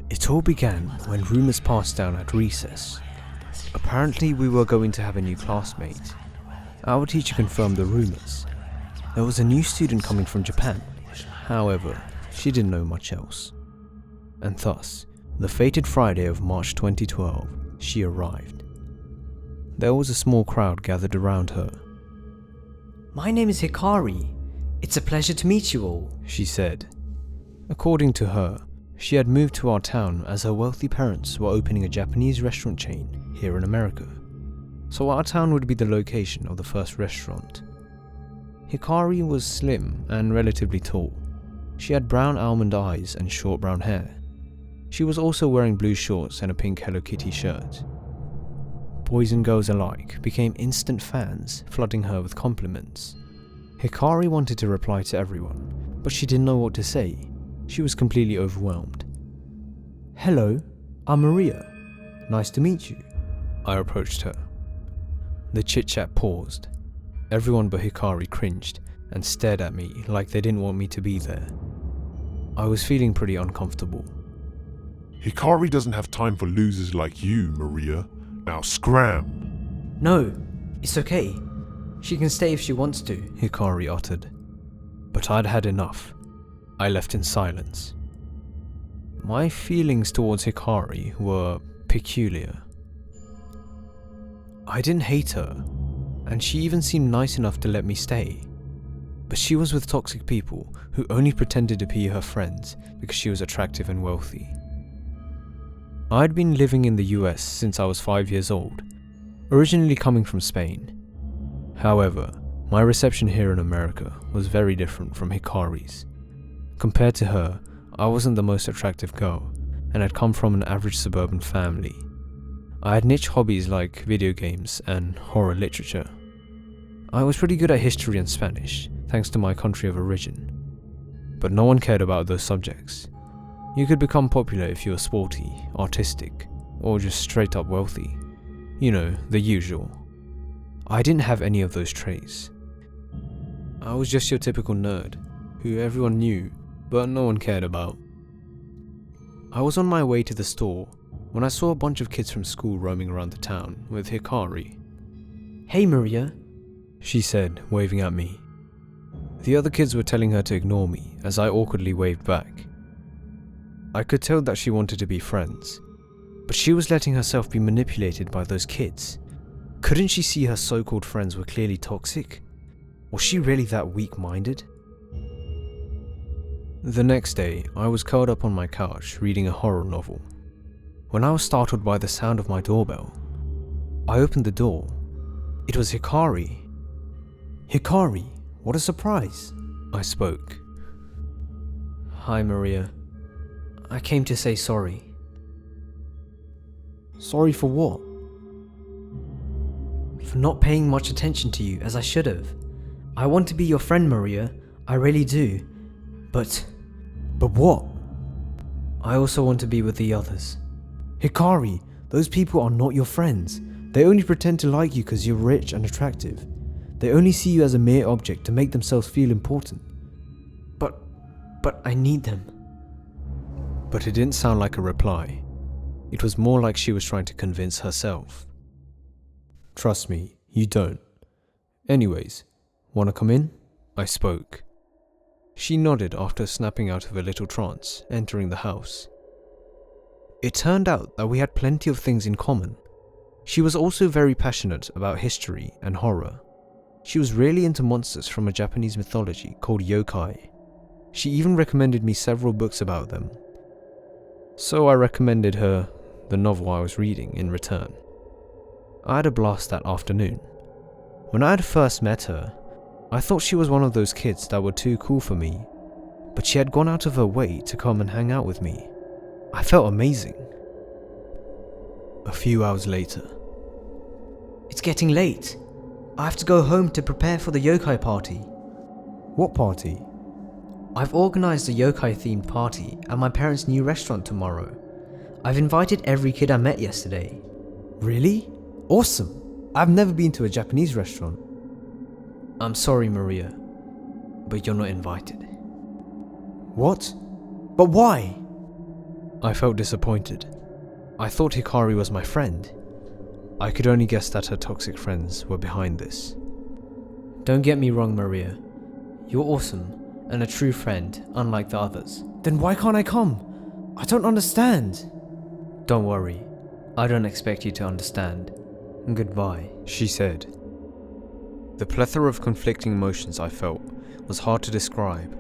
It all began when rumours passed down at recess. Apparently we were going to have a new classmate. Our teacher confirmed the rumours. There was a new student coming from Japan. However, she didn't know much else. And thus, the fated Friday of March 2012, she arrived. There was a small crowd gathered around her. "My name is Hikari. It's a pleasure to meet you all," she said. According to her, she had moved to our town as her wealthy parents were opening a Japanese restaurant chain here in America. So our town would be the location of the first restaurant. Hikari was slim and relatively tall. She had brown almond eyes and short brown hair. She was also wearing blue shorts and a pink Hello Kitty shirt. Boys and girls alike became instant fans, flooding her with compliments. Hikari wanted to reply to everyone, but she didn't know what to say. She was completely overwhelmed. "Hello, I'm Maria. Nice to meet you." I approached her. The chit-chat paused. Everyone but Hikari cringed and stared at me like they didn't want me to be there. I was feeling pretty uncomfortable. "Hikari doesn't have time for losers like you, Maria. Now scram." "No, it's okay. She can stay if she wants to," Hikari uttered. But I'd had enough. I left in silence. My feelings towards Hikari were peculiar. I didn't hate her, and she even seemed nice enough to let me stay. But she was with toxic people who only pretended to be her friends because she was attractive and wealthy. I'd been living in the US since I was 5 years old, originally coming from Spain. However, my reception here in America was very different from Hikari's. Compared to her, I wasn't the most attractive girl, and I'd come from an average suburban family. I had niche hobbies like video games and horror literature. I was pretty good at history and Spanish, thanks to my country of origin. But no one cared about those subjects. You could become popular if you were sporty, artistic, or just straight up wealthy. You know, the usual. I didn't have any of those traits. I was just your typical nerd, who everyone knew, but no one cared about. I was on my way to the store when I saw a bunch of kids from school roaming around the town with Hikari. "Hey Maria," she said, waving at me. The other kids were telling her to ignore me as I awkwardly waved back. I could tell that she wanted to be friends, but she was letting herself be manipulated by those kids. Couldn't she see her so-called friends were clearly toxic? Was she really that weak-minded? The next day, I was curled up on my couch reading a horror novel, when I was startled by the sound of my doorbell. I opened the door. It was Hikari. "Hikari, what a surprise," I spoke. "Hi Maria. I came to say sorry." "Sorry for what?" "For not paying much attention to you as I should have. I want to be your friend, Maria. I really do. But what? I also want to be with the others." "Hikari, those people are not your friends. They only pretend to like you because you're rich and attractive. They only see you as a mere object to make themselves feel important." But I need them." But it didn't sound like a reply. It was more like she was trying to convince herself. "Trust me, you don't. Anyways, wanna come in?" I spoke. She nodded after snapping out of a little trance, entering the house. It turned out that we had plenty of things in common. She was also very passionate about history and horror. She was really into monsters from a Japanese mythology called Yokai. She even recommended me several books about them. So I recommended her the novel I was reading in return. I had a blast that afternoon. When I had first met her, I thought she was one of those kids that were too cool for me, but she had gone out of her way to come and hang out with me. I felt amazing. A few hours later. "It's getting late. I have to go home to prepare for the yokai party." "What party?" "I've organised a yokai-themed party at my parents' new restaurant tomorrow. I've invited every kid I met yesterday." "Really? Awesome. I've never been to a Japanese restaurant." "I'm sorry, Maria, but you're not invited." "What? But why?" I felt disappointed. I thought Hikari was my friend. I could only guess that her toxic friends were behind this. Don't get me wrong, Maria. You're awesome and a true friend, unlike the others. Then why can't I come? I don't understand. Don't worry. I don't expect you to understand. Goodbye, she said. The plethora of conflicting emotions I felt was hard to describe.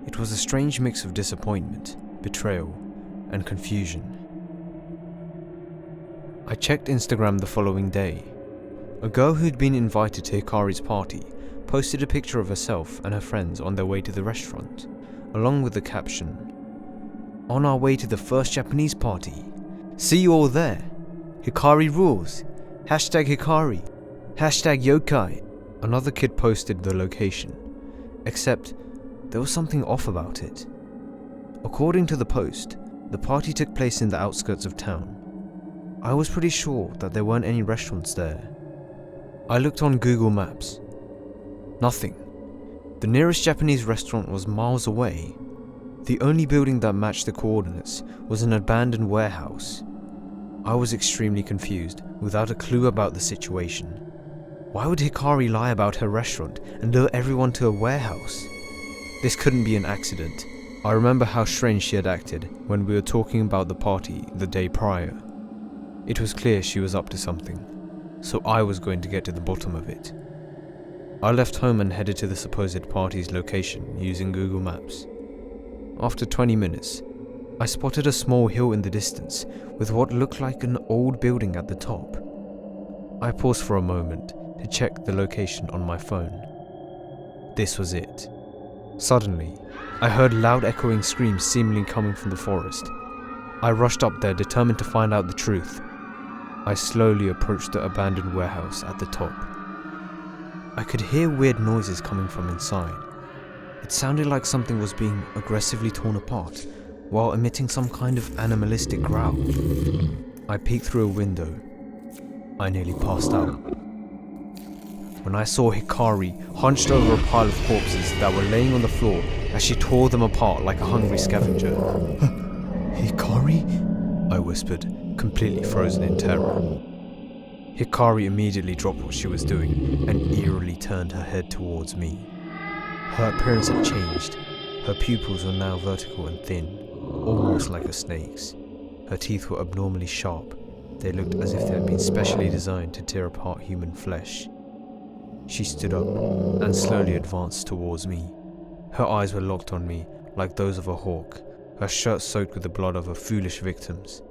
It was a strange mix of disappointment, betrayal, and confusion. I checked Instagram the following day. A girl who'd been invited to Hikari's party posted a picture of herself and her friends on their way to the restaurant, along with the caption, "On our way to the first Japanese party. See you all there. Hikari rules. Hashtag Hikari. Hashtag Yokai." Another kid posted the location, except there was something off about it. According to the post, the party took place in the outskirts of town. I was pretty sure that there weren't any restaurants there. I looked on Google Maps. Nothing. The nearest Japanese restaurant was miles away. The only building that matched the coordinates was an abandoned warehouse. I was extremely confused, without a clue about the situation. Why would Hikari lie about her restaurant and lure everyone to a warehouse? This couldn't be an accident. I remember how strange she had acted when we were talking about the party the day prior. It was clear she was up to something, so I was going to get to the bottom of it. I left home and headed to the supposed party's location using Google Maps. After 20 minutes, I spotted a small hill in the distance with what looked like an old building at the top. I paused for a moment to check the location on my phone. This was it. Suddenly, I heard loud echoing screams seemingly coming from the forest. I rushed up there determined to find out the truth. I slowly approached the abandoned warehouse at the top. I could hear weird noises coming from inside. It sounded like something was being aggressively torn apart while emitting some kind of animalistic growl. I peeked through a window. I nearly passed out when I saw Hikari hunched over a pile of corpses that were laying on the floor as she tore them apart like a hungry scavenger. "Hikari?" I whispered, completely frozen in terror. Hikari immediately dropped what she was doing and eerily turned her head towards me. Her appearance had changed. Her pupils were now vertical and thin, almost like a snake's. Her teeth were abnormally sharp. They looked as if they had been specially designed to tear apart human flesh. She stood up and slowly advanced towards me. Her eyes were locked on me like those of a hawk, her shirt soaked with the blood of her foolish victims.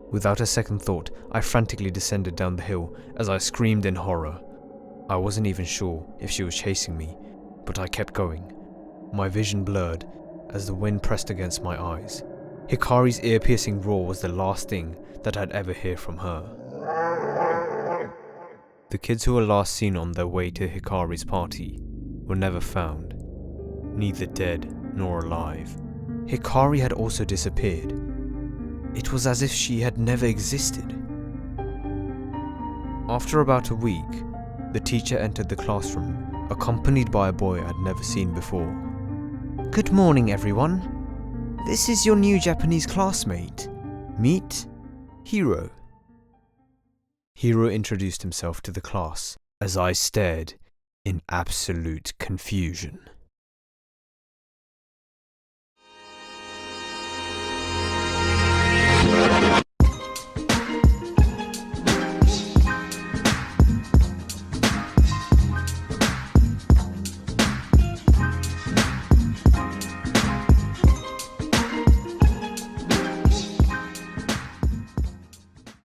Without a second thought, I frantically descended down the hill as I screamed in horror. I wasn't even sure if she was chasing me, but I kept going. My vision blurred as the wind pressed against my eyes. Hikari's ear-piercing roar was the last thing that I'd ever hear from her. The kids who were last seen on their way to Hikari's party were never found, neither dead nor alive. Hikari had also disappeared. It was as if she had never existed. After about a week, the teacher entered the classroom, accompanied by a boy I'd never seen before. "Good morning, everyone. This is your new Japanese classmate. Meet Hiro." Hiro introduced himself to the class as I stared in absolute confusion.